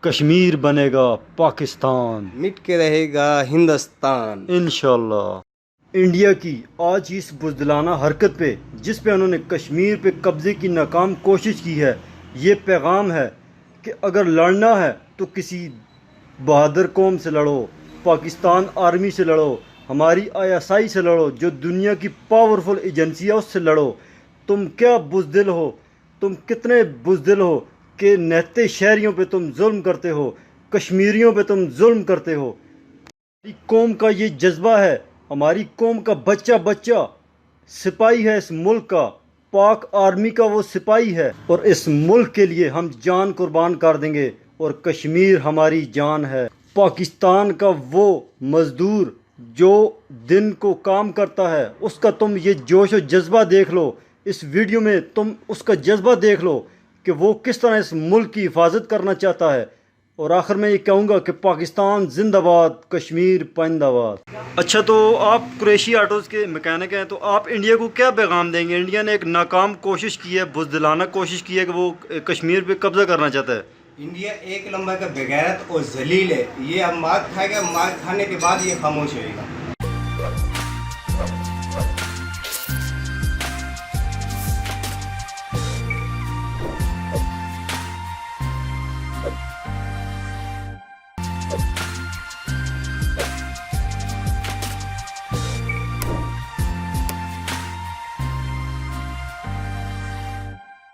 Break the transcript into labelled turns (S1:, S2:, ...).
S1: کشمیر بنے گا پاکستان،
S2: مٹ کے رہے گا ہندوستان
S1: انشاءاللہ۔ انڈیا کی آج اس بزدلانہ حرکت پہ، جس پہ انہوں نے کشمیر پہ قبضے کی ناکام کوشش کی ہے، یہ پیغام ہے کہ اگر لڑنا ہے تو کسی بہادر قوم سے لڑو، پاکستان آرمی سے لڑو، ہماری ISI سے لڑو، جو دنیا کی پاورفل ایجنسی ہے اس سے لڑو۔ تم کیا بزدل ہو، تم کتنے بزدل ہو کہ نہتے شہریوں پہ تم ظلم کرتے ہو، کشمیریوں پہ تم ظلم کرتے ہو۔ ہماری قوم کا یہ جذبہ ہے، ہماری قوم کا بچہ بچہ سپاہی ہے اس ملک کا، پاک آرمی کا وہ سپاہی ہے، اور اس ملک کے لیے ہم جان قربان کر دیں گے، اور کشمیر ہماری جان ہے۔ پاکستان کا وہ مزدور جو دن کو کام کرتا ہے، اس کا تم یہ جوش و جذبہ دیکھ لو، اس ویڈیو میں تم اس کا جذبہ دیکھ لو کہ وہ کس طرح اس ملک کی حفاظت کرنا چاہتا ہے۔ اور آخر میں یہ کہوں گا کہ پاکستان زندہ باد، کشمیر پائندہ باد۔ اچھا، تو آپ قریشی آٹوز کے میکینک ہیں، تو آپ انڈیا کو کیا پیغام دیں گے؟ انڈیا نے ایک ناکام کوشش کی ہے، بزدلانہ کوشش کی ہے کہ وہ کشمیر پہ قبضہ کرنا چاہتا ہے۔
S2: انڈیا ایک نمبر کا بغیرت اور ذلیل ہے، یہ اب مار کھائے گا، مار کھانے کے بعد یہ خاموش رہے گا۔